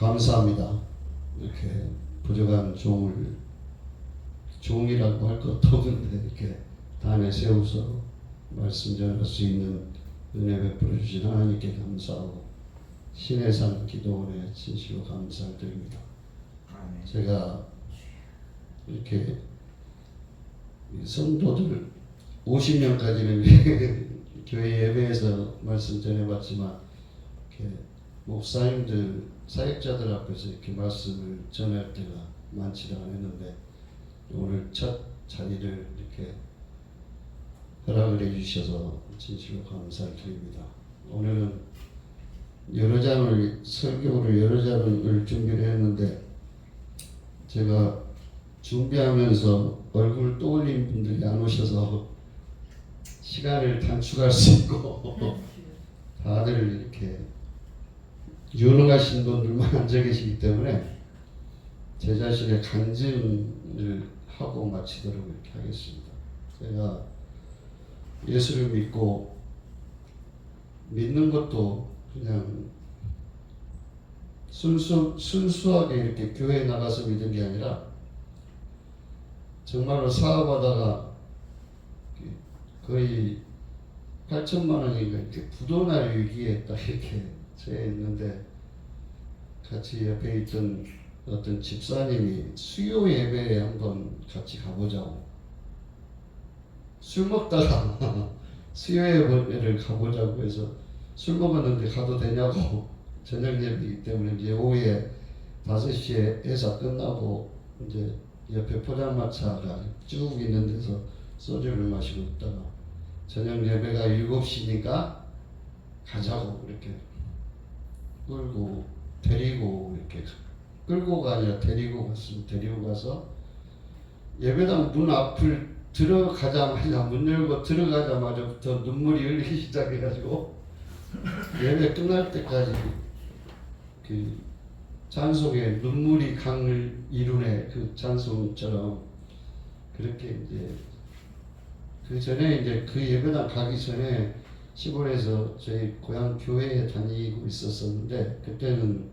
감사합니다. 이렇게 부족한 종이라고 할 것도 없는데 이렇게 단에 세워서 말씀 전할 수 있는 은혜 베풀어 주신 하나님께 감사하고 신의 산 기도원에 진심으로 감사를 드립니다. 제가 이렇게 성도들 50년까지는 교회 예배에서 말씀 전해봤지만 이렇게 목사님들, 사역자들 앞에서 이렇게 말씀을 전할 때가 많지가 않았는데 오늘 첫 자리를 이렇게 허락을 해주셔서 진심으로 감사를 드립니다. 오늘은 설교를 여러 장을 준비를 했는데 제가 준비하면서 얼굴 떠올린 분들이 안 오셔서 시간을 단축할 수 있고 다들 이렇게 유능하신 분들만 앉아 계시기 때문에 제 자신의 간증을 하고 마치도록 이렇게 하겠습니다. 제가 예수를 믿고 믿는 것도 그냥 순수하게 이렇게 교회에 나가서 믿은 게 아니라 정말로 사업하다가 거의 8천만 원인가 이렇게 부도날 위기에 딱 이렇게 처해 있는데 같이 옆에 있던 어떤 집사님이 수요 예배에 한번 같이 가보자고 술 먹다가 수요 예배를 가보자고 해서 술 먹었는데 가도 되냐고 저녁 예배이기 때문에 이제 오후에 5시에 회사 끝나고 이제 옆에 포장마차가 쭉 있는 데서 소주를 마시고 있다가 저녁 예배가 7시니까 가자고 이렇게 끌고가 아니라 데리고 갔습니다. 데리고 가서 예배당 문 앞을 들어가자마자 문 열고 들어가자마자부터 눈물이 흘리기 시작해가지고 예배 끝날 때까지 그 찬송에 눈물이 강을 이루네 그 찬송처럼 그렇게 이제 그 전에 이제 그 예배당 가기 전에 시골에서 저희 고향 교회에 다니고 있었었는데 그때는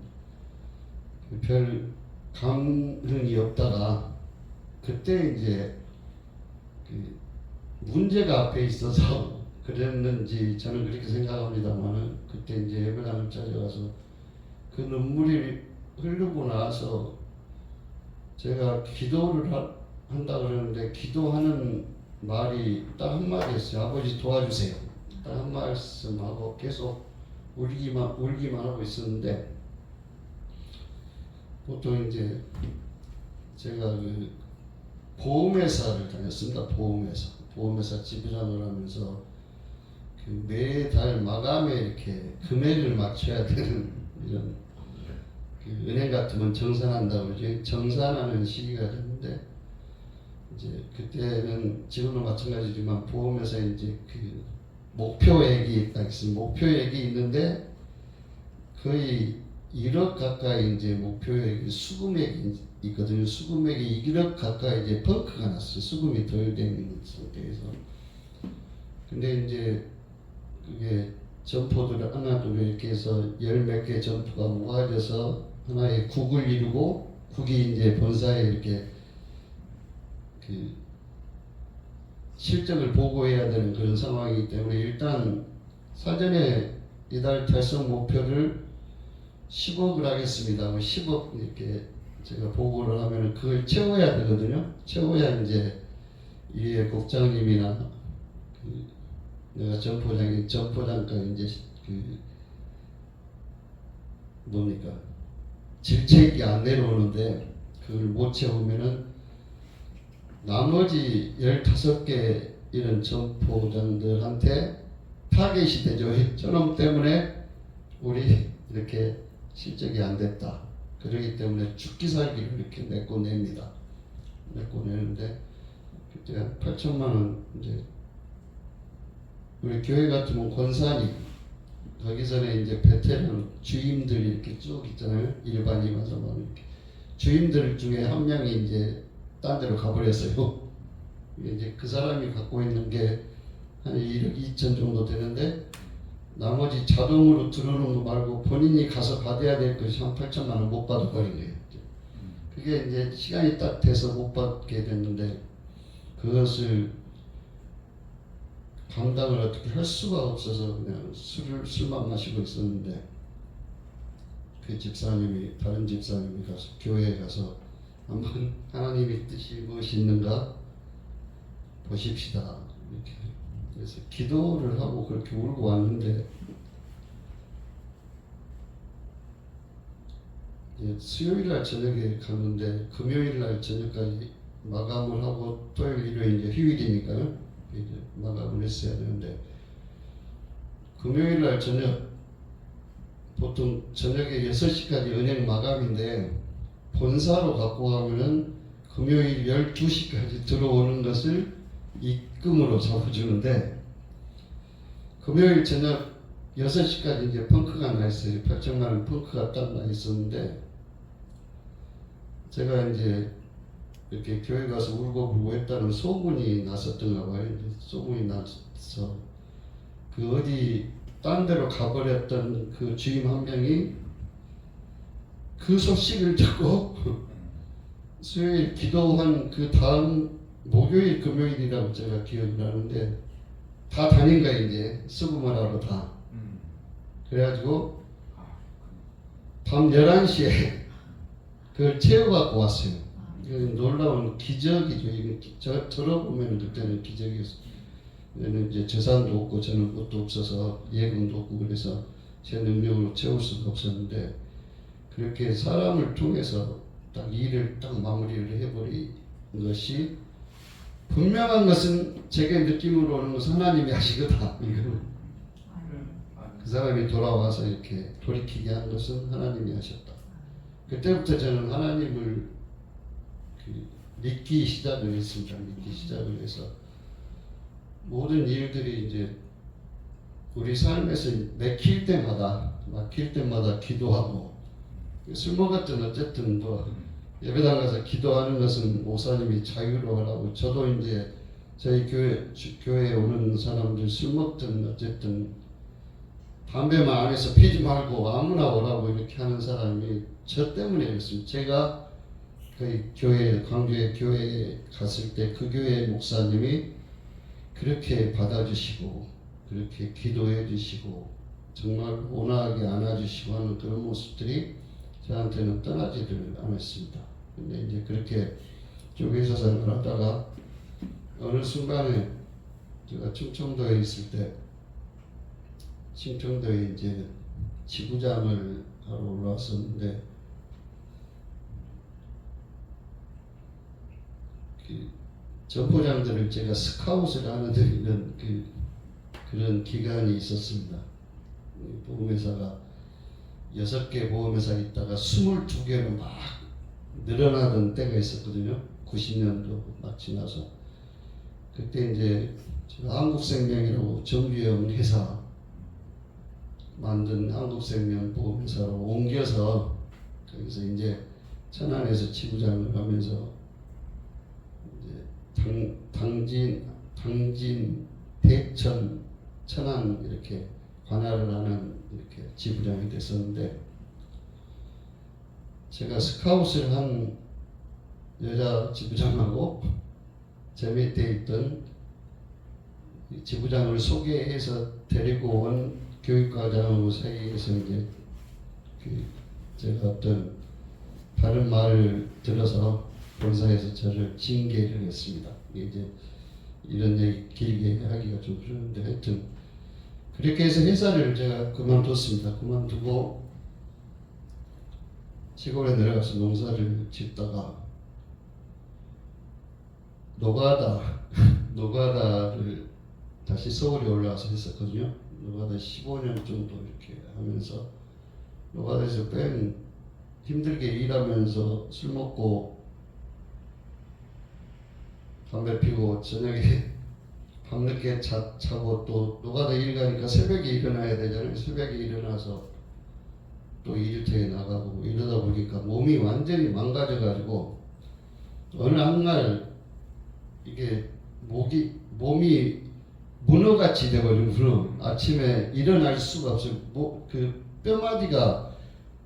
별 감흥이 없다가 그때 이제 그 문제가 앞에 있어서 그랬는지 저는 그렇게 생각합니다만은 그때 이제 예배당을 찾아가서 그 눈물이 흐르고 나서 제가 기도를 한다 그러는데 기도하는 말이 딱 한마디였어요. 아버지 도와주세요. 딱 한 말씀하고 계속 울기만 하고 있었는데 보통 이제 제가 그 보험회사를 다녔습니다. 보험회사 집이라고 하면서 그 매달 마감에 이렇게 금액을 맞춰야 되는 이런 그 은행 같으면 정산한다고 그러죠. 정산하는 시기가 됐는데 이제 그때는 지금도 마찬가지지만 보험회사에 이제 그 목표액이 딱 있습니다. 목표액이 있는데 거의 1억 가까이 이제 목표액이 수금액이 있거든요. 수금액이 1억 가까이 이제 펑크가 났어요. 수금이 덜 되는 상태에서. 근데 이제 그게 점포들 하나 둘 이렇게 해서 10몇 개 점포가 모아져서 하나의 국을 이루고 국이 이제 본사에 이렇게 그 실적을 보고해야 되는 그런 상황이기 때문에 일단 사전에 이달 달성 목표를 10억을 하겠습니다. 10억 이렇게 제가 보고를 하면 그걸 채워야 되거든요. 채워야 이제 위에 국장님이나 그 내가 점포장까지 이제 그 뭡니까 질책이 안 내려오는데 그걸 못 채우면은 나머지 15개 이런 점포장들한테 타겟이 되죠. 저놈 때문에 우리 이렇게 실적이 안 됐다. 그러기 때문에 죽기 살기를 이렇게 내고냅니다. 내고내는데 그때 8천만 원 이제 우리 교회 같으면 권사님 거기 전에 이제 베테랑 주임들이 이렇게 쭉 있잖아요. 일반이 와서 막 이렇게 주임들 중에 한 명이 이제 딴 데로 가버렸어요. 이제 그 사람이 갖고 있는 게 한 1억 2천 정도 되는데 나머지 자동으로 들어오는 거 말고 본인이 가서 받아야 될 것이 한 8천만 원 못 받아버린 거예요. 그게 이제 시간이 딱 돼서 못 받게 됐는데 그것을 감당을 어떻게 할 수가 없어서 그냥 술만 마시고 있었는데 그 집사님이 다른 집사님이 가서 교회에 가서 한번 하나님의 뜻이 무엇이 있는가 보십시다 이렇게 그래서 기도를 하고 그렇게 울고 왔는데 수요일 날 저녁에 갔는데 금요일 날 저녁까지 마감을 하고 토요일 일요일 이제 휴일이니까요 이제 마감을 했어야 되는데 금요일 날 저녁 보통 저녁에 6시까지 은행 마감인데 본사로 갖고 가면은 금요일 12시까지 들어오는 것을 입금으로 잡아주는데 금요일 저녁 6시까지 이제 펑크가 나 있어요. 8천만 원 펑크가 딱 나 있었는데 제가 이제 이렇게 교회 가서 울고 불고 했다는 소문이 났었던가 봐요. 이제 소문이 나서 그 어디 딴 데로 가버렸던 그 주임 한 명이 그 소식을 듣고 수요일 기도한 그 다음 목요일 금요일이라고 제가 기억을 하는데 다 다닌 거야 이제 수금을 하러 다. 그래가지고 밤 11시에 그걸 채워갖고 왔어요. 놀라운 기적이죠. 이게 들어보면 그때는 기적이었어요. 얘는 이제 재산도 없고 저는 것도 없어서 예금도 없고 그래서 제 능력으로 채울 수가 없었는데 그렇게 사람을 통해서 딱 일을 딱 마무리를 해버린 것이 분명한 것은 제게 느낌으로 오는 것은 하나님이 하시거다. 그 사람이 돌아와서 이렇게 돌이키게 한 것은 하나님이 하셨다. 그때부터 저는 하나님을 믿기 시작을 했습니다. 믿기 시작을 해서 모든 일들이 이제 우리 삶에서 막힐 때마다 기도하고 술 먹었든 어쨌든 뭐 예배당 가서 기도하는 것은 목사님이 자유로 하라고 저도 이제 저희 교회에 오는 사람들 술 먹든 어쨌든 담배만 안에서 피지 말고 아무나 오라고 이렇게 하는 사람이 저 때문에 그랬습니다. 제가 그 광주의 교회에 갔을 때 그 교회 목사님이 그렇게 받아주시고 그렇게 기도해 주시고 정말 온화하게 안아주시고 하는 그런 모습들이 저한테는 떠나지를 않았습니다. 근데 이제 그렇게 교회에서 생활을 하다가 어느 순간에 제가 충청도에 있을 때 충청도에 이제 지부장을 하러 올라왔었는데 그 전포장들을 제가 스카웃을 하는 그런 기간이 있었습니다. 보험회사가 6개 보험회사 있다가 22개로 막 늘어나던 때가 있었거든요. 90년도 막 지나서 그때 이제 제가 한국생명이라고 정규형 회사 만든 한국생명 보험회사로 옮겨서 거기서 이제 천안에서 지부장을 하면서 이제 당진, 대천, 천안 이렇게 관할을 하는 이렇게 지부장이 됐었는데 제가 스카웃을 한 여자 지부장하고 제 밑에 있던 지부장을 소개해서 데리고 온 교육과장하고 사이에서 이제 제가 어떤 다른 말을 들어서 본사에서 저를 징계를 했습니다. 이제 이런 얘기 길게 하기가 좀 그런데 하여튼 그렇게 해서 회사를 제가 그만뒀습니다. 그만두고 시골에 내려가서 농사를 짓다가 노가다를 다시 서울에 올라와서 했었거든요. 노가다 15년 정도 이렇게 하면서 노가다에서 뺀 힘들게 일하면서 술 먹고 담배 피고 저녁에 밤늦게 자고 또 노가다 일 가니까 새벽에 일어나야 되잖아요. 새벽에 일어나서 또 일터에 나가고 이러다 보니까 몸이 완전히 망가져가지고 어느 한날 이게 몸이 문어같이 되버린 문어. 아침에 일어날 수가 없어요. 그 뼈마디가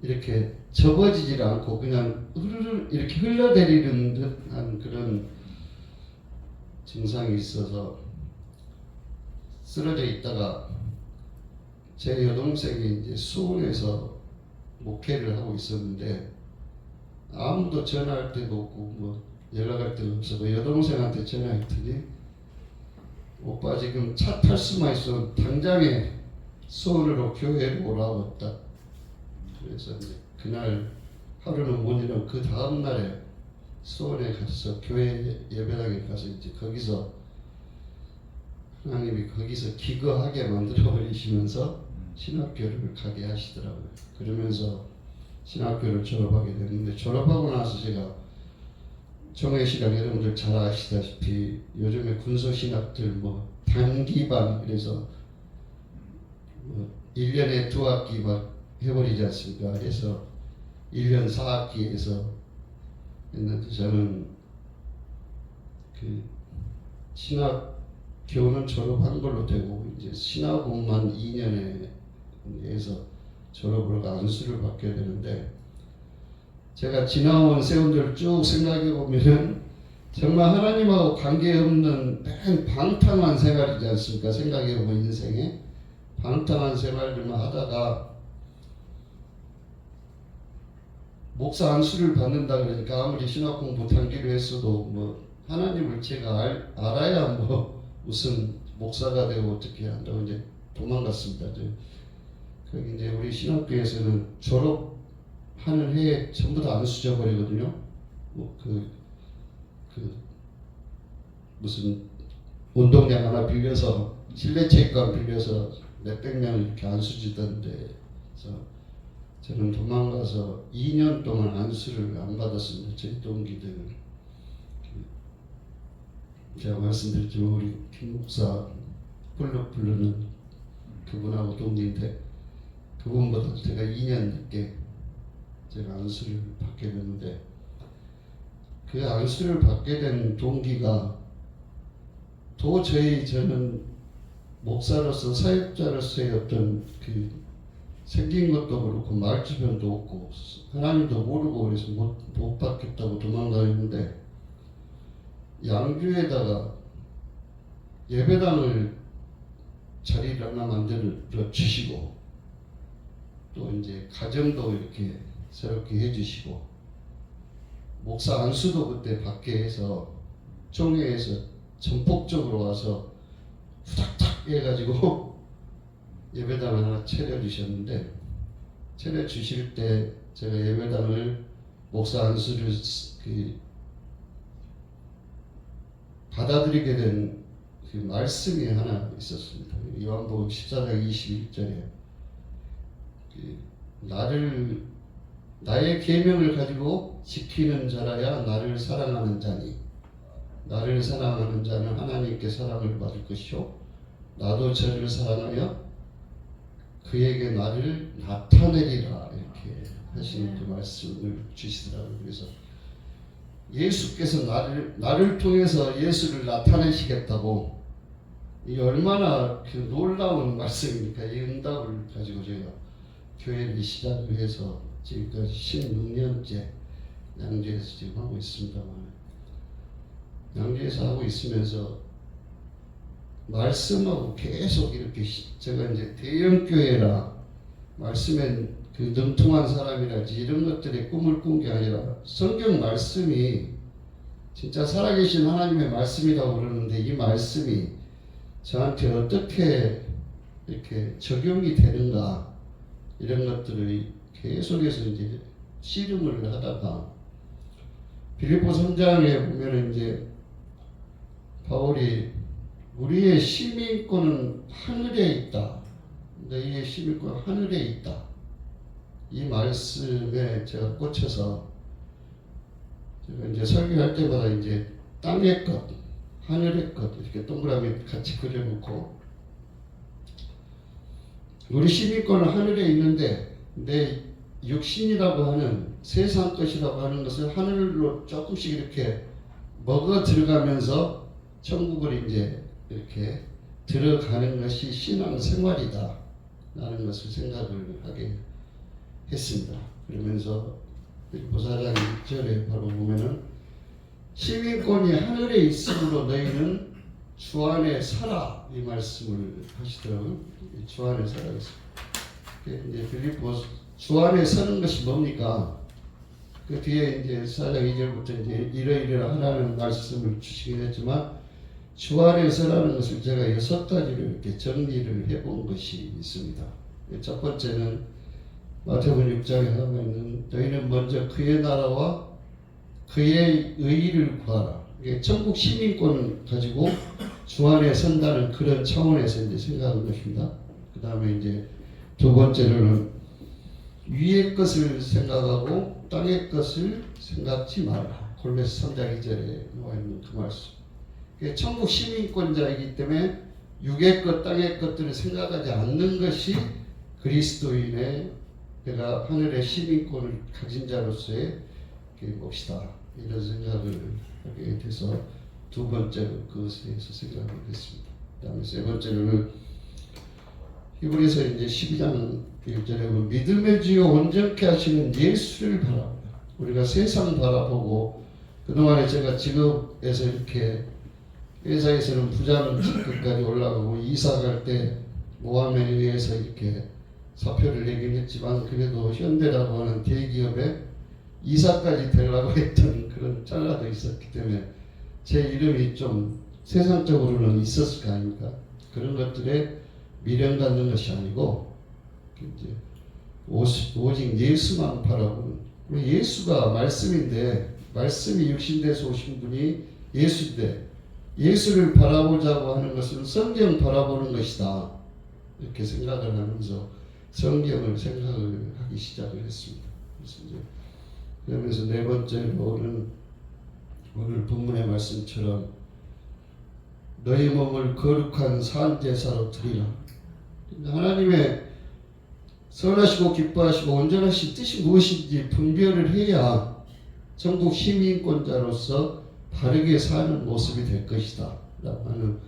이렇게 접어지질 않고 그냥 흐르르 이렇게 흘러내리는 듯한 그런 증상이 있어서 쓰러져 있다가 제 여동생이 이제 수원에서 목회를 하고 있었는데 아무도 전화할 데도 없고 뭐 연락할 데도 없어서 여동생한테 전화했더니 오빠 지금 차 탈 수만 있어 당장에 수원으로 교회로 오라고 했다. 그래서 이제 그날 하루는 못 일어나고 그 다음 날에 수원에 가서 교회 예배당에 가서 이제 거기서 하나님이 거기서 기거하게 만들어 버리시면서 신학교를 가게 하시더라고요. 그러면서 신학교를 졸업하게 됐는데 졸업하고 나서 제가 정회시간 여러분들 잘 아시다시피 요즘에 군소신학들 뭐 단기반 그래서 뭐 1년에 2학기 막 해버리지 않습니까? 그래서 1년 4학기에서 했는데 저는 그 신학교는 졸업한 걸로 되고 이제 신학원만 2년에 해서 졸업을 안수를 받게 되는데 제가 지나온 세월들 쭉 생각해 보면은 정말 하나님하고 관계없는 맨 방탕한 생활이지 않습니까? 생각해 보면 인생에 방탕한 생활들만 하다가 목사 안수를 받는다 그러니까 아무리 신학 공부 단기로 했어도 뭐 하나님을 제가 알아야 뭐 무슨 목사가 되고 어떻게 한다고 이제 도망갔습니다. 거기 이제 우리 신학교에서는 졸업하는 해에 전부 다 안수 줘버리거든요. 뭐 무슨 운동장 하나 빌려서 실내 체육관 빌려서 몇백 명 이렇게 안수 주던데 그래서 저는 도망가서 2년 동안 안수를 안 받았습니다. 저희 동기들 제가 말씀드렸지만 우리 김 목사 뿔룩 부르는 그분하고 동기인데 그분보다 제가 2년 늦게 제가 안수를 받게 됐는데 그 안수를 받게 된 동기가 도저히 저는 목사로서 사역자로서의 어떤 그 생긴 것도 그렇고 말주변도 없고 하나님도 모르고 그래서 못 받겠다고 도망다녔는데 양주에다가 예배당을 자리를 하나 만들어 주시고 또 이제 가정도 이렇게 새롭게 해주시고 목사 안수도 그때 밖에 해서 종회에서 전폭적으로 와서 후닥닥 해가지고 예배당 하나 차려주셨는데 차려주실 때 제가 예배당을 목사 안수를 받아들이게 된 그 말씀이 하나 있었습니다. 요한복음 14장 21절에 나의 계명을 가지고 지키는 자라야 나를 사랑하는 자니 나를 사랑하는 자는 하나님께 사랑을 받을 것이요 나도 저를 사랑하여 그에게 나를 나타내리라 이렇게 하시는 그 말씀을 주시더라고요. 그래서 예수께서 나를 통해서 예수를 나타내시겠다고 이 얼마나 그 놀라운 말씀입니까? 이 응답을 가지고 제가 교회를 시작을 해서 지금까지 16년째 양주에서 지금 하고 있습니다만 양주에서 하고 있으면서 말씀하고 계속 이렇게 제가 이제 대형교회라 말씀에 그 능통한 사람이랄지 이런 것들의 꿈을 꾼 게 아니라 성경 말씀이 진짜 살아계신 하나님의 말씀이라고 그러는데 이 말씀이 저한테 어떻게 이렇게 적용이 되는가 이런 것들을 계속해서 이제 씨름을 하다가 빌립보 3장에 보면 이제 바울이 우리의 시민권은 하늘에 있다. 너희의 시민권은 하늘에 있다. 이 말씀에 제가 꽂혀서 제가 이제 설교할 때마다 이제 땅의 것, 하늘의 것 이렇게 동그라미 같이 그려놓고 우리 시민권은 하늘에 있는데 내 육신이라고 하는 세상 것이라고 하는 것을 하늘로 조금씩 이렇게 먹어 들어가면서 천국을 이제 이렇게 들어가는 것이 신앙생활이다 라는 것을 생각을 하게 했습니다. 그러면서 보사장 1절에 바로 보면은 시민권이 하늘에 있으므로 너희는 주 안에 살아 이 말씀을 하시더라고요. 주 안에 살아 있습니다. 이제 빌립보 주 안에 서는 것이 뭡니까? 그 뒤에 이제 4장 2절부터 이제 이러이러라 하라는 말씀을 주시긴 했지만 주 안에 서라는 것을 제가 6가지로 이렇게 정리를 해본 것이 있습니다. 첫 번째는 마태복음 6장에 나와 있는 너희는 먼저 그의 나라와 그의 의의를 구하라. 이게 천국 시민권을 가지고 주 안에 선다는 그런 차원에서 이제 생각한 것입니다. 그 다음에 이제 두 번째로는 위의 것을 생각하고 땅의 것을 생각지 마라. 골로새 3장 2절에 나와 있는 그 말씀. 천국 시민권자이기 때문에 육의 것, 땅의 것들을 생각하지 않는 것이 그리스도인의 내가 하늘의 시민권을 가진 자로서의 몫이다. 이런 생각을 하게 돼서 두 번째로 그것에 대해서 생각을 했습니다. 그 다음에 세 번째로는 히브리서 이제 12장 1절에 보면 믿음의 주요 온전케 하시는 예수를 바라보라. 우리가 세상 바라보고 그동안에 제가 직업에서 이렇게 회사에서는 부장 직급까지 올라가고 이사 갈 때 모함에 의해서 이렇게 사표를 내긴 했지만 그래도 현대라고 하는 대기업에 이사까지 되려고 했던 그런 짤라도 있었기 때문에 제 이름이 좀 세상적으로는 있었을 거 아닙니까? 그런 것들에 미련 갖는 것이 아니고 이제 오직 예수만 바라보는 예수가 말씀인데 말씀이 육신돼서 오신 분이 예수인데 예수를 바라보자고 하는 것은 성경 바라보는 것이다. 이렇게 생각을 하면서 성경을 생각을 하기 시작을 했습니다. 그래서 이제 그러면서 네 번째로는 오늘 본문의 말씀처럼 너희 몸을 거룩한 산 제사로 드리라. 하나님의 선하시고 기뻐하시고 온전하신 뜻이 무엇인지 분별을 해야 천국 시민권자로서 바르게 사는 모습이 될 것이다 라고 하는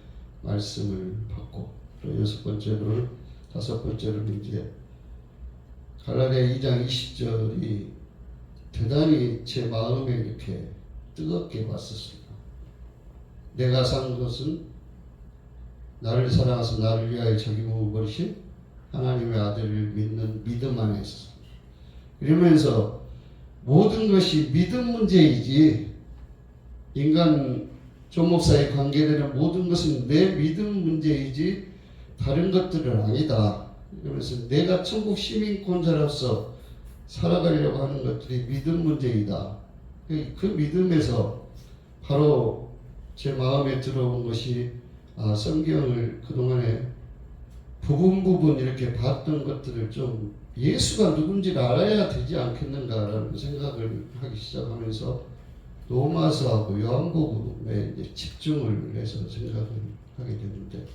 말씀을 받고 또 여섯 번째로는 다섯 번째로는 이제 갈라디아 2장 20절이 대단히 제 마음에 이렇게 뜨겁게 왔었습니다. 내가 산 것은 나를 사랑하사 나를 위하여 자기 몸을 버리신 하나님의 아들을 믿는 믿음 안에서 이러면서 모든 것이 믿음 문제이지 인간 조목사에 관계되는 모든 것은 내 믿음 문제이지 다른 것들은 아니다. 그러면서 내가 천국 시민권자로서 살아가려고 하는 것들이 믿음 문제이다. 그 믿음에서 바로 제 마음에 들어온 것이 성경을 그동안에 부분 이렇게 봤던 것들을 좀 예수가 누군지를 알아야 되지 않겠는가라는 생각을 하기 시작하면서 로마서하고 요한복음에 이제 집중을 해서 생각을 하게 됐는데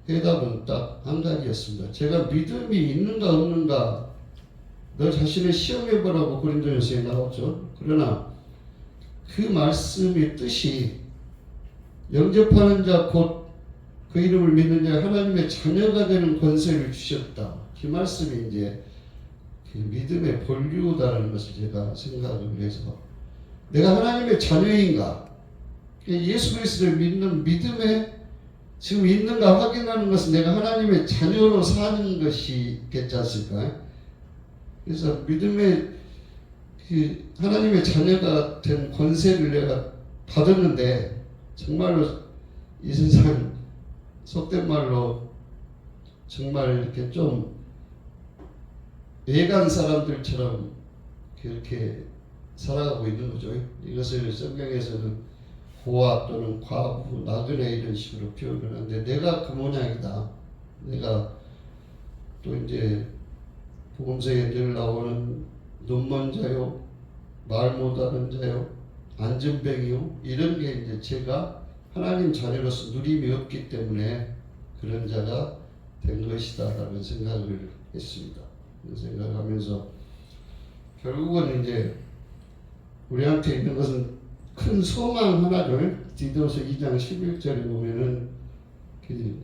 해답은 딱 한 가지였습니다. 제가 믿음이 있는가 없는가 너 자신을 시험해보라고 고린도전서에 나왔죠. 그러나 그 말씀의 뜻이 영접하는 자 곧 그 이름을 믿는 자 하나님의 자녀가 되는 권세를 주셨다. 그 말씀이 이제 그 믿음의 본류다라는 것을 제가 생각을 해서 내가 하나님의 자녀인가? 예수 그리스도를 믿는 믿음에 지금 있는가 확인하는 것은 내가 하나님의 자녀로 사는 것이 있겠지 않습니까? 그래서 믿음의 그 하나님의 자녀가 된 권세를 내가 받았는데 정말로 이 세상 속된 말로 정말 이렇게 좀 외간 사람들처럼 그렇게 살아가고 있는 거죠. 이것을 성경에서는 고아 또는 과부, 나그네 이런 식으로 표현을 하는데 내가 그 모양이다. 내가 또 이제 복음서에 늘 나오는 눈먼 자요, 말 못하는 자요, 안전뱅이요 이런 게 이제 제가 하나님 자녀로서 누림이 없기 때문에 그런 자가 된 것이다라는 생각을 했습니다. 그런 생각을 하면서 결국은 이제 우리한테 있는 것은 큰 소망 하나를 디도서 2장 11절에 보면은 그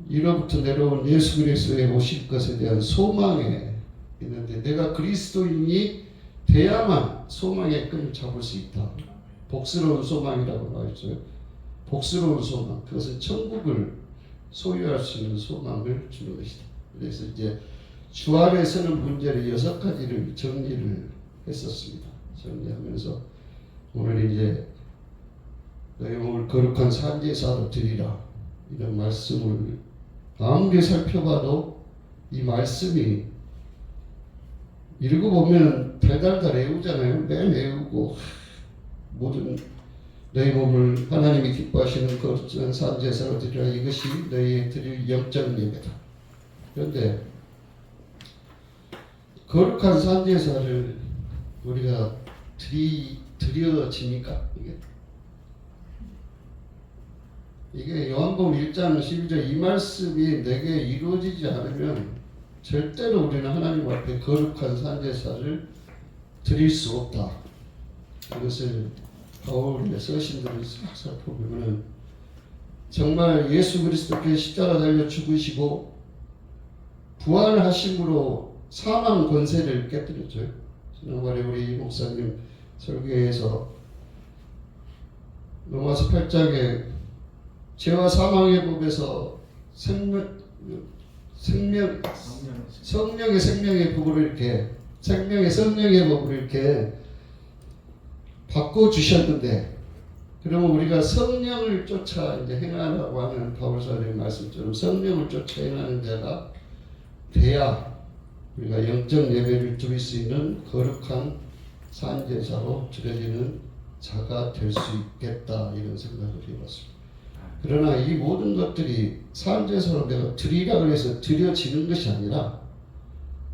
이로부터 내려온 예수 그리스도의 오실 것에 대한 소망에 있는데 내가 그리스도인이 돼야만 소망의 끈을 잡을 수 있다. 복스러운 소망이라고 말했죠. 복스러운 소망. 그것은 천국을 소유할 수 있는 소망을 주는 것이다. 그래서 이제 주 안에 서는 문제를 6가지를 정리를 했었습니다. 정리하면서 오늘 이제 너희 몸을 거룩한 산제사로 드리라 이런 말씀을 아무리 살펴봐도 이 말씀이 읽어보면 달달달 외우잖아요. 매일 외우고 모든 너희 몸을 하나님이 기뻐하시는 거룩한 산제사로 드리라. 이것이 너희의 드릴 영적 예배다. 그런데 거룩한 산제사를 우리가 드려집니까? 이게 요한복음 1장 12절 이 말씀이 내게 이루어지지 않으면 절대로 우리는 하나님 앞에 거룩한 산제사를 드릴 수 없다. 이것을 바울의 서신들을 싹 살펴보면 정말 예수 그리스도께서 십자가 달려 죽으시고 부활하심으로 사망 권세를 깨뜨렸죠. 지난번에 우리 목사님 설교에서 로마서 8장에 죄와 사망의 법에서 성령의 생명의 법으로 이렇게 성령의 법으로 이렇게 바꿔 주셨는데, 그러면 우리가 성령을 쫓아 이제 행하라고 하는 바울사의 말씀처럼 성령을 쫓아 행하는 자가 돼야 우리가 영적 예배를 드릴 수 있는 거룩한 산제사로 드려지는 자가 될 수 있겠다 이런 생각을 해봤습니다. 그러나 이 모든 것들이 산제사로 내가 드리라고 해서 드려지는 것이 아니라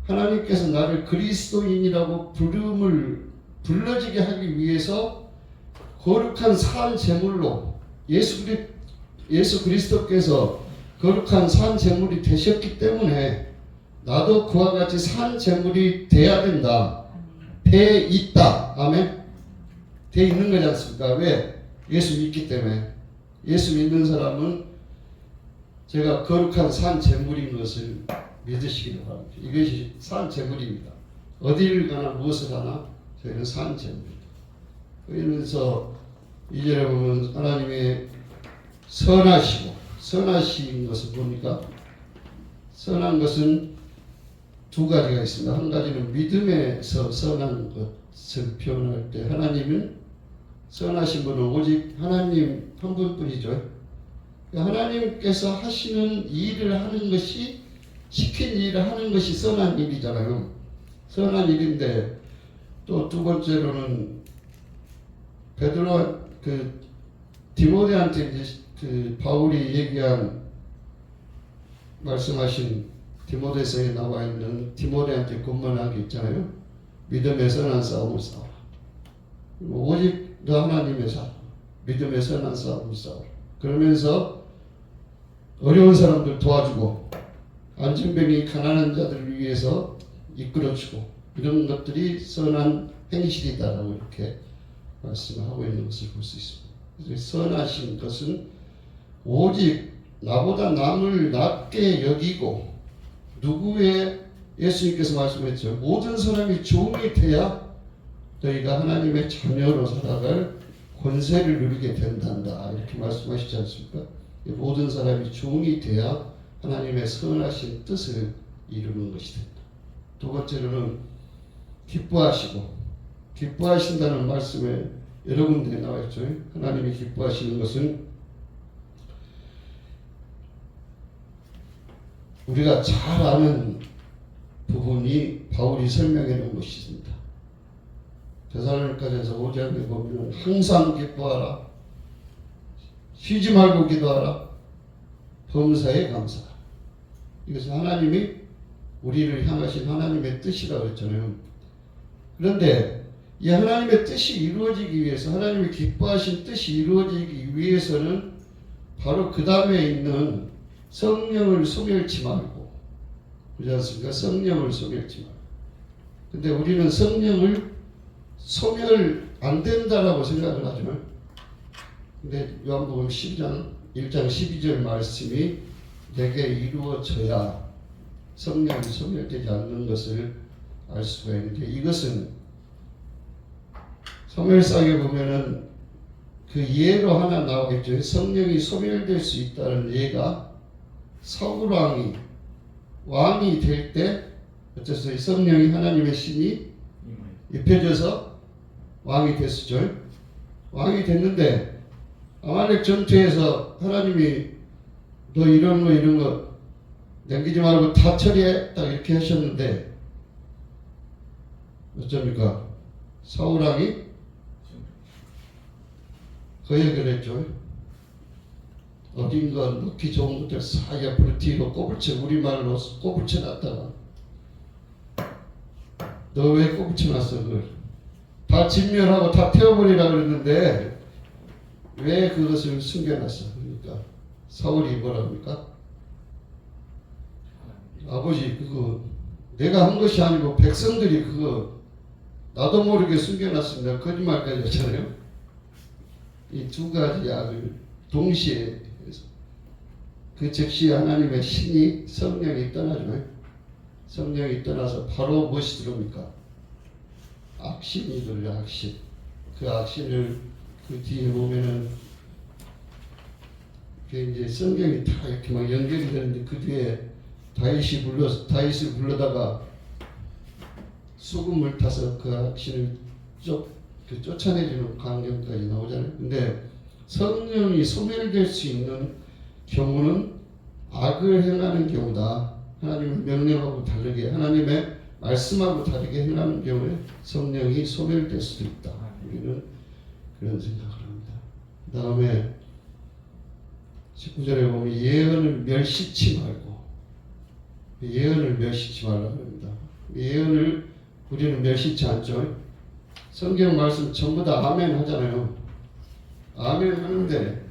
하나님께서 나를 그리스도인이라고 불러지게 하기 위해서 거룩한 산 제물로 예수 그리스도께서 거룩한 산 제물이 되셨기 때문에 나도 그와 같이 산 제물이 돼야 된다. 돼 있다. 아멘. 돼 있는 거지 않습니까? 왜? 예수 믿기 때문에. 예수 믿는 사람은 제가 거룩한 산 제물인 것을 믿으시기 바랍니다. 이것이 산 제물입니다. 어디를 가나 무엇을 하나 저희는 산 제물입니다. 그러면서 이절에 보면 하나님의 선하신 것은 뭡니까? 선한 것은 두 가지가 있습니다. 한 가지는 믿음에서 선한 것을 표현할 때 하나님은 선하신 분은 오직 하나님 한 분뿐이죠. 하나님께서 하시는 일을 하는 것이 시킨 일을 하는 것이 선한 일이잖아요. 선한 일인데 또 두 번째로는 베드로가 디모데한테 이제 바울이 얘기한 말씀하신 디모데서에 나와 있는 디모데한테 권면한 게 있잖아요. 믿음의 선한 싸움을 싸워라. 오직 너 하나님의 싸움, 믿음의 선한 싸움을 싸워라. 그러면서 어려운 사람들 도와주고 안진병이 가난한 자들을 위해서 이끌어주고 이런 것들이 선한 행실이다라고 이렇게 말씀하고 있는 것을 볼 수 있습니다. 선하신 것은 오직 나보다 남을 낮게 여기고 누구의 예수님께서 말씀했죠. 모든 사람이 종이 돼야 너희가 하나님의 자녀로 살아갈 권세를 누리게 된단다. 이렇게 말씀하시지 않습니까? 모든 사람이 종이 돼야 하나님의 선하신 뜻을 이루는 것이 된다. 두 번째로는 기뻐하신다는 말씀에 여러 군데 나와 있죠. 하나님이 기뻐하시는 것은 우리가 잘 아는 부분이 바울이 설명해 놓은 것이 있습니다. 데살로니가전서 5장에 보면 항상 기뻐하라, 쉬지 말고 기도하라, 범사에 감사하라. 이것은 하나님이 우리를 향하신 하나님의 뜻이라고 했잖아요. 그런데 이 하나님의 뜻이 이루어지기 위해서, 하나님이 기뻐하신 뜻이 이루어지기 위해서는 바로 그 다음에 있는 성령을 소멸치 말고, 그렇지 않습니까? 성령을 소멸치 말고. 근데 우리는 성령을 소멸 안 된다라고 생각을 하죠. 근데 요한복음 12장 1장 12절 말씀이 내게 이루어져야 성령이 소멸되지 않는 것을 알 수가 있는데, 이것은 소멸상에 보면은 그 예로 하나 나오겠죠. 성령이 소멸될 수 있다는 예가 사울 왕이 될 때 어째서 성령이 하나님의 신이 입혀져서 왕이 됐었죠. 왕이 됐는데 아말렉 전투에서 하나님이 너 이런 거 남기지 말고 다 처리해 딱 이렇게 하셨는데 어쩝니까? 사울 왕이 그 얘기를 했죠. 어딘가 먹기 좋은 것들 싹 옆으로 뒤로 꼬불쳐, 우리말로 꼬불쳐 놨다가 너 왜 꼬불쳐 놨어? 그걸 다 진멸하고 다 태워버리라 그랬는데 왜 그것을 숨겨놨어? 그러니까 사울이 뭐라 합니까? 아버지 그거 내가 한 것이 아니고 백성들이 그거 나도 모르게 숨겨놨습니다. 거짓말까지 했잖아요. 이 두 가지 악을 동시에 해서 그 즉시 하나님의 신이 성령이 떠나죠. 성령이 떠나서 바로 무엇이 들어옵니까? 악신이 들어요. 악신. 그 악신을 그 뒤에 보면은 그 이제 성경이 다 이렇게 막 연결이 되는데 그 뒤에 다윗을 불러다가 수금을 타서 그 악신을 쫓아내주는 광경까지 나오잖아요. 근데 성령이 소멸될 수 있는 경우는 악을 행하는 경우다. 하나님의 명령하고 다르게, 하나님의 말씀하고 다르게 행하는 경우에 성령이 소멸될 수도 있다. 우리는 그런 생각을 합니다. 그 다음에 19절에 보면 예언을 멸시치 말고, 예언을 멸시치 말라고 합니다. 예언을 우리는 멸시치 않죠. 성경 말씀 전부 다 아멘 하잖아요. 아멘 하는데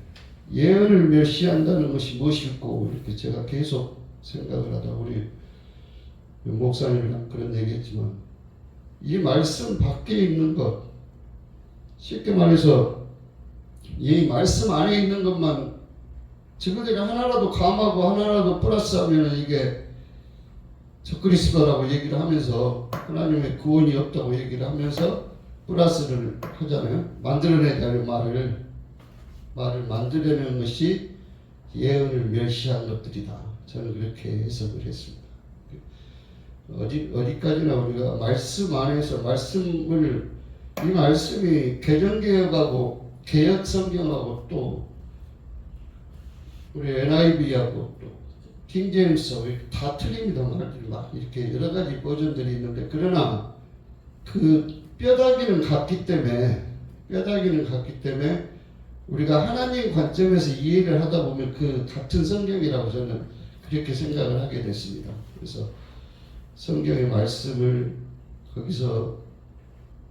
예언을 멸시한다는 것이 무엇일까? 이렇게 제가 계속 생각을 하다 우리 목사님이랑 그런 얘기했지만 이 말씀 밖에 있는 것, 쉽게 말해서 이 말씀 안에 있는 것만 저들이 하나라도 감하고 하나라도 플러스하면 이게 적그리스도라고 얘기를 하면서 하나님의 구원이 없다고 얘기를 하면서 플러스를 하잖아요. 만들어내자는 말을 만들어내는 것이 예언을 멸시한 것들이다. 저는 그렇게 해석을 했습니다. 어디까지나 우리가 말씀 안에서 말씀을, 이 말씀이 개정개혁하고 개혁 성경하고 또 우리 NIV하고 또 킹제임스하고 다 틀립니다. 말들이 막 이렇게 여러 가지 버전들이 있는데, 그러나 그 뼈다귀는 같기 때문에 우리가 하나님 관점에서 이해를 하다 보면 그 같은 성경이라고 저는 그렇게 생각을 하게 됐습니다. 그래서 성경의 말씀을 거기서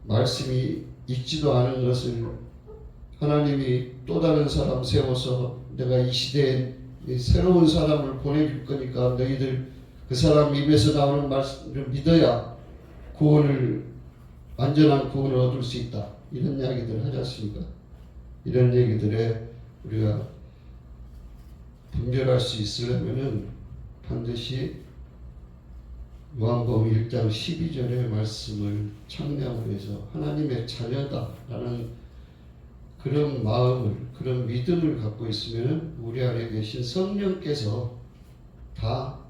말씀이 있지도 않은 것을 하나님이 또 다른 사람 세워서 내가 이 시대에 새로운 사람을 보내줄 거니까 너희들 그 사람 입에서 나오는 말씀을 믿어야 완전한 구원을 얻을 수 있다. 이런 이야기들을 하지 않습니까? 이런 얘기들에 우리가 분별할 수 있으려면은 반드시 요한복음 1장 12절의 말씀을 창량을 해서 하나님의 자녀다라는 그런 마음을, 그런 믿음을 갖고 있으면 우리 안에 계신 성령께서 다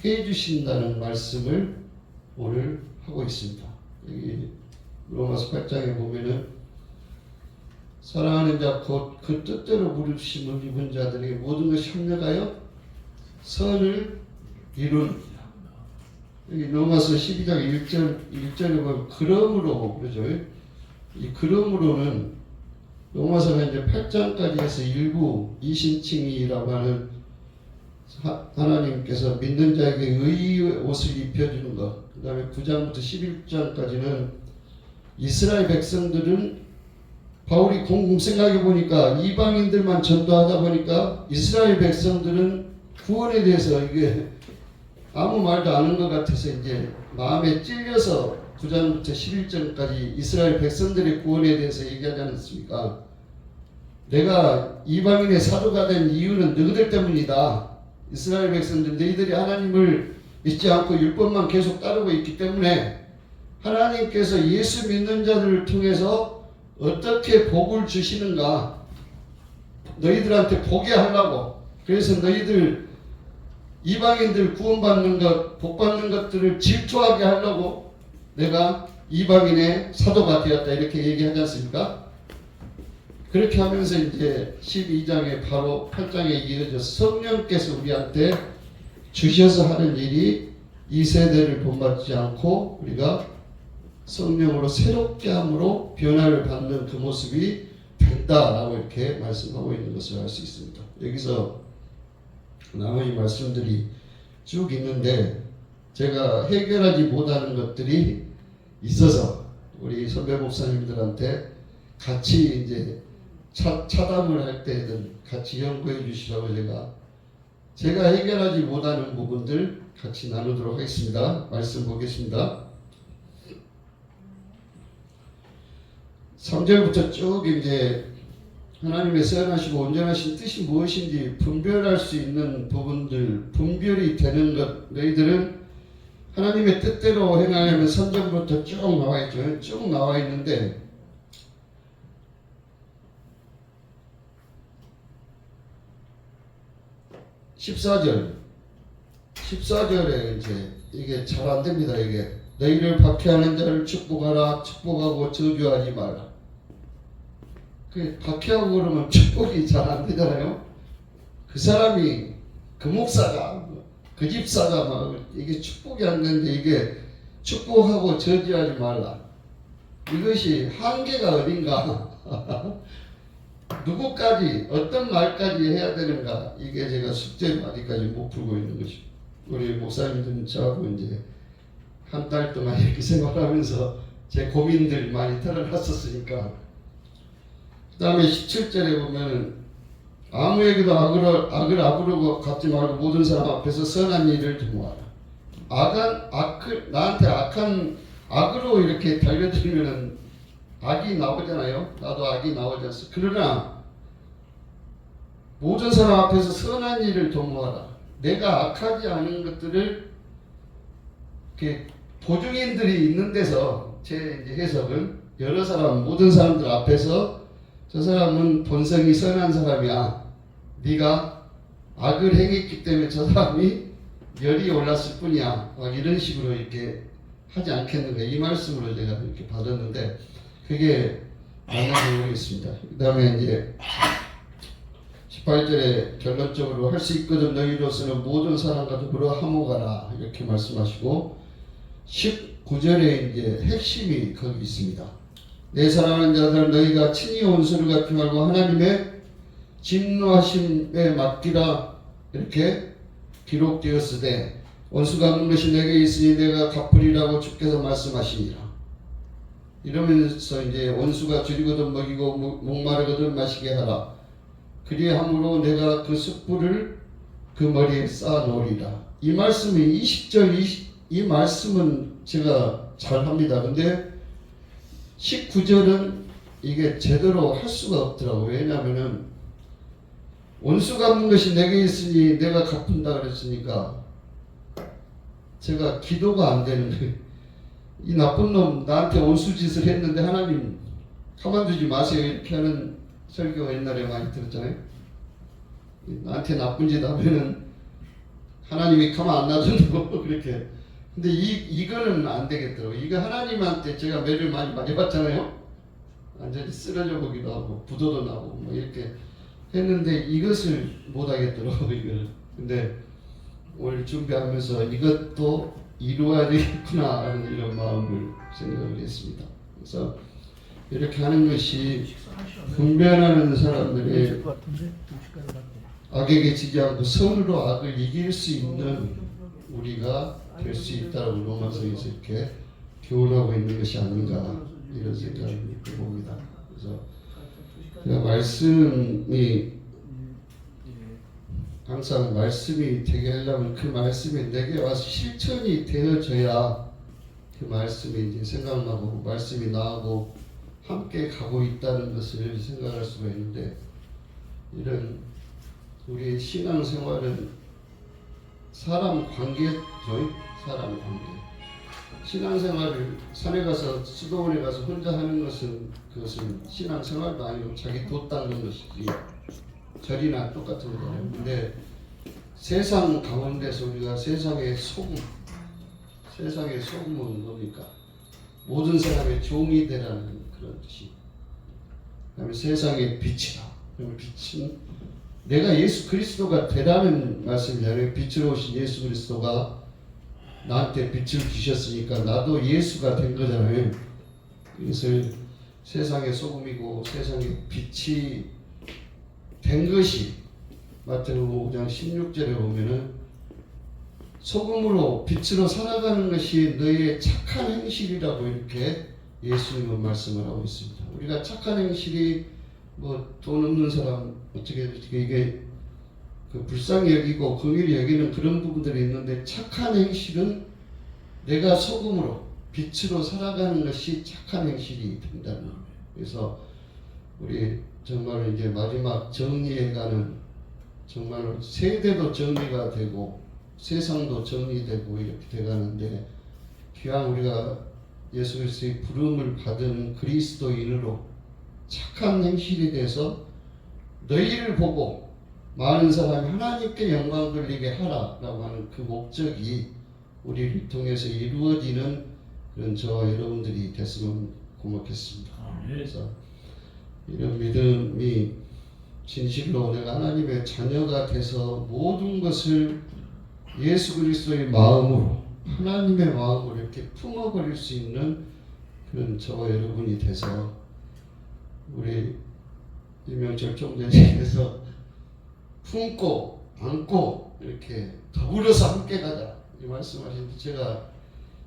해주신다는 말씀을 오늘 하고 있습니다. 여기 로마서 8장에 보면은 사랑하는 자 곧 그 뜻대로 부르심을 입은 자들에게 모든 것이 협력하여 선을 이룬, 여기 로마서 12장 1절에 보면 그러므로 그러죠. 이 그러므로는 로마서가 이제 8장까지 해서 일부 이신칭이라고 하는 하나님께서 믿는 자에게 의의 옷을 입혀주는 것, 그 다음에 9장부터 11장까지는 이스라엘 백성들은 바울이 곰곰 생각해 보니까 이방인들만 전도하다 보니까 이스라엘 백성들은 구원에 대해서 이게 아무 말도 안 한 것 같아서 이제 마음에 찔려서 9장부터 11장까지 이스라엘 백성들의 구원에 대해서 얘기하지 않았습니까? 내가 이방인의 사도가 된 이유는 너희들 때문이다. 이스라엘 백성들 너희들이 하나님을 믿지 않고 율법만 계속 따르고 있기 때문에 하나님께서 예수 믿는 자들을 통해서 어떻게 복을 주시는가 너희들한테 보게 하려고. 그래서 너희들 이방인들 구원받는 것, 복받는 것들을 질투하게 하려고 내가 이방인의 사도가 되었다 이렇게 얘기하지 않습니까? 그렇게 하면서 이제 12장에 바로 8장에 이어져 성령께서 우리한테 주셔서 하는 일이 이 세대를 본받지 않고 우리가 성령으로 새롭게 함으로 변화를 받는 그 모습이 된다라고 이렇게 말씀하고 있는 것을 알 수 있습니다. 여기서 나머지 말씀들이 쭉 있는데 제가 해결하지 못하는 것들이 있어서 우리 선배 목사님들한테 같이 이제 차담을 할 때든 같이 연구해 주시라고 제가 해결하지 못하는 부분들 같이 나누도록 하겠습니다. 말씀 보겠습니다. 3절부터 쭉 이제 하나님의 선하시고 온전하신 뜻이 무엇인지 분별할 수 있는 부분들, 분별이 되는 것, 너희들은 하나님의 뜻대로 행하려면 3절부터 쭉 나와 있죠. 쭉 나와 있는데 14절에 이제 이게 잘 안 됩니다. 이게 너희를 박해하는 자를 축복하라, 축복하고 저주하지 마라. 그 박해하고 그러면 축복이 잘 안 되잖아요. 그 사람이 그 목사가 그 집사가 막 이게 축복이 안 되는데 이게 축복하고 저주하지 말라. 이것이 한계가 어딘가? 누구까지 어떤 말까지 해야 되는가? 이게 제가 숙제로 아직까지 못 풀고 있는 것이고 우리 목사님들은 저하고 이제 한 달 동안 이렇게 생활하면서 제 고민들 많이 털어놨었으니까. 그 다음에 17절에 보면 아무에게도 악을 악으로 갚지 말고 모든 사람 앞에서 선한 일을 도모하라. 나한테 악한 악으로 이렇게 달려들면은 악이 나오잖아요. 나도 악이 나오지 않습니까? 그러나 모든 사람 앞에서 선한 일을 도모하라. 내가 악하지 않은 것들을 이렇게 보증인들이 있는 데서 제 이제 해석은 여러 사람 모든 사람들 앞에서 저 사람은 본성이 선한 사람이야. 네가 악을 행했기 때문에 저 사람이 열이 올랐을 뿐이야. 막 이런 식으로 이렇게 하지 않겠는가 이 말씀으로 제가 이렇게 받았는데 그게 맞는지 모르겠습니다. 그 다음에 이제 18절에 결론적으로 할 수 있거든 너희로서는 모든 사람과 더불어 화목하라 이렇게 말씀하시고 19절에 이제 핵심이 거기 있습니다. 내 사랑하는 자들 너희가 친히 원수를 갚지 말고 하나님의 진노하심에 맡기라 이렇게 기록되었으되 원수 갚는 것이 내게 있으니 내가 갚으리라고 주께서 말씀하시니라. 이러면서 이제 원수가 줄이거든 먹이고 목마르거든 마시게 하라. 그리함으로 내가 그 숯불을 그 머리에 쌓아 놓으리라. 이 말씀이 20절 이 말씀은 제가 잘 합니다. 근데 19절은 이게 제대로 할 수가 없더라고요. 왜냐하면은 원수 갚는 것이 내게 있으니 내가 갚은다 그랬으니까 제가 기도가 안 되는 거예요. 이 나쁜 놈 나한테 원수짓을 했는데 하나님 가만두지 마세요 이렇게 하는 설교 옛날에 많이 들었잖아요. 나한테 나쁜 짓 하면은 하나님이 가만 안 놔둔다고 그렇게. 근데 이거는 안 되겠더라고요. 이거 하나님한테 제가 매를 많이 맞아봤잖아요. 완전히 쓰러져 보기도 하고 부도도 나고 뭐 이렇게 했는데 이것을 못 하겠더라고요. 이거를. 근데 오늘 준비하면서 이것도 이루어야 되겠구나 하는 이런 마음을 생각을 했습니다. 그래서 이렇게 하는 것이 분별하는 사람들의 악에게 지지 않고 선으로 악을 이길 수 있는 우리가 될 수 있다고 로마서에서 이렇게 교훈하고 있는 것이 아닌가 이런 생각을 봅니다. 그래서 제가 말씀이 항상 말씀이 되게 하려면 그 말씀이 내게 와서 실천이 되어져야 그 말씀이 이제 생각나고 말씀이 나하고 함께 가고 있다는 것을 생각할 수가 있는데 이런 우리 신앙생활은 사람 관계죠. 사람 관계. 신앙생활을 산에 가서 수도원에 가서 혼자 하는 것은 그것은 신앙생활도 아니고 자기 돛 닦는 것이지. 절이나 똑같은 거예요. 근데 세상 가운데서 우리가 세상의 소금, 세상의 소금은 뭡니까? 모든 사람의 종이 되라는 그런 뜻이. 그다음에 세상의 빛이다. 그러면 빛은 내가 예수 그리스도가 되라는 말씀이잖아요. 빛으로 오신 예수 그리스도가 나한테 빛을 주셨으니까 나도 예수가 된 거잖아요. 그래서 세상의 소금이고 세상의 빛이 된 것이 마태복음 5장 16절에 보면은 소금으로 빛으로 살아가는 것이 너의 착한 행실이라고 이렇게 예수님은 말씀을 하고 있습니다. 우리가 착한 행실이 뭐 돈 없는 사람 어떻게 이게 그 불쌍히 여기고 긍휼히 여기는 그런 부분들이 있는데 착한 행실은 내가 소금으로 빛으로 살아가는 것이 착한 행실이 된다는 거예요. 그래서 우리 정말 이제 마지막 정리해가는 정말 세대도 정리가 되고 세상도 정리되고 이렇게 돼가는데 귀한 우리가 예수 그리스도의 부름을 받은 그리스도인으로 착한 행실이 돼서 너희를 보고 많은 사람이 하나님께 영광 돌리게 하라라고 하는 그 목적이 우리를 통해서 이루어지는 그런 저와 여러분들이 됐으면 고맙겠습니다. 그래서 이런 믿음이 진실로 내가 하나님의 자녀가 돼서 모든 것을 예수 그리스도의 마음으로 하나님의 마음으로 이렇게 품어버릴 수 있는 그런 저와 여러분이 돼서 우리 이명철 총재님께서 품고 안고 이렇게 더불어서 함께 가자 이 말씀하시는데 제가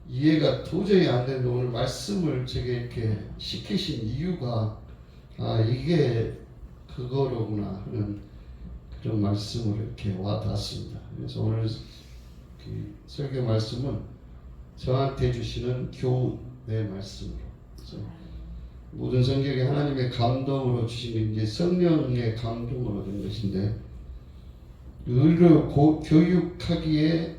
이해가 도저히 안 되는데 오늘 말씀을 제게 이렇게 시키신 이유가 이게 그거로구나 하는 그런 말씀을 이렇게 와닿았습니다. 그래서 오늘 그 설교 말씀은 저한테 주시는 교훈의 말씀으로 그래서 모든 성경이 하나님의 감동으로 주신 이제 성령의 감동으로 된 것인데 의를 교육하기에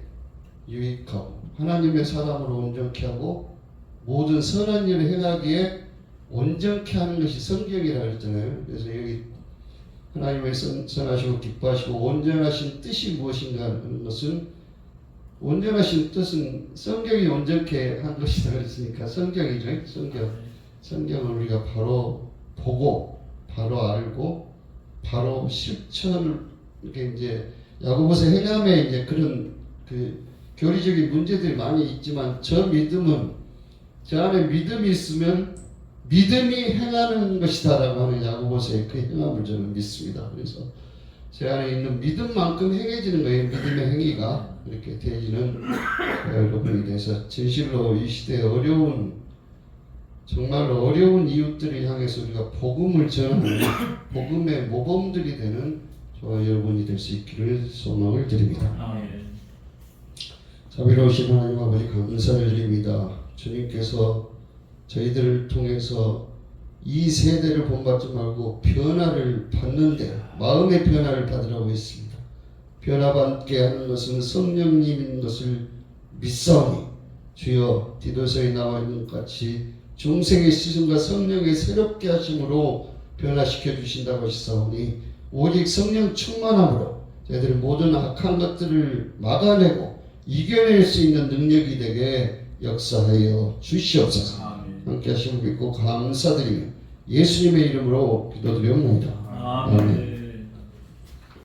유익하고 하나님의 사람으로 온전케 하고 모든 선한 일을 행하기에 온전케 하는 것이 성경이라고 했잖아요. 그래서 여기 하나님의 선하시고 기뻐하시고 온전하신 뜻이 무엇인가 하는 것은 온전하신 뜻은 성경이 온전케 한 것이다 그랬으니까 성경이죠. 성경을 우리가 바로 보고 바로 알고 바로 실천을 이렇게 이제 야고보서 행함에 이제 그런 그 교리적인 문제들이 많이 있지만 저 믿음은 저 안에 믿음이 있으면 믿음이 행하는 것이다라고 하는 야고보서의 그 행함을 저는 믿습니다. 그래서 제 안에 있는 믿음만큼 행해지는 거예요. 믿음의 행위가 이렇게 되어지는 여러분이 돼서 진실로 이 시대에 정말로 어려운 이웃들을 향해서 우리가 복음을 전하는 복음의 모범들이 되는 저와 여러분이 될 수 있기를 소망을 드립니다. 자비로우신 하나님 아버지 감사를 드립니다. 주님께서 저희들을 통해서 이 세대를 본받지 말고 변화를 받는데 마음의 변화를 받으라고 했습니다. 변화받게 하는 것은 성령님인 것을 믿사오니 주여 디도서에 나와 있는 것 같이 중생의 씻음과 성령의 새롭게 하심으로 변화시켜 주신다고 하시사오니 오직 성령 충만함으로 저희들이 모든 악한 것들을 막아내고 이겨낼 수 있는 능력이 되게 역사하여 주시옵소서. 함께 하심을 믿고 감사드리며 예수님의 이름으로 기도드리옵나이다. 아멘.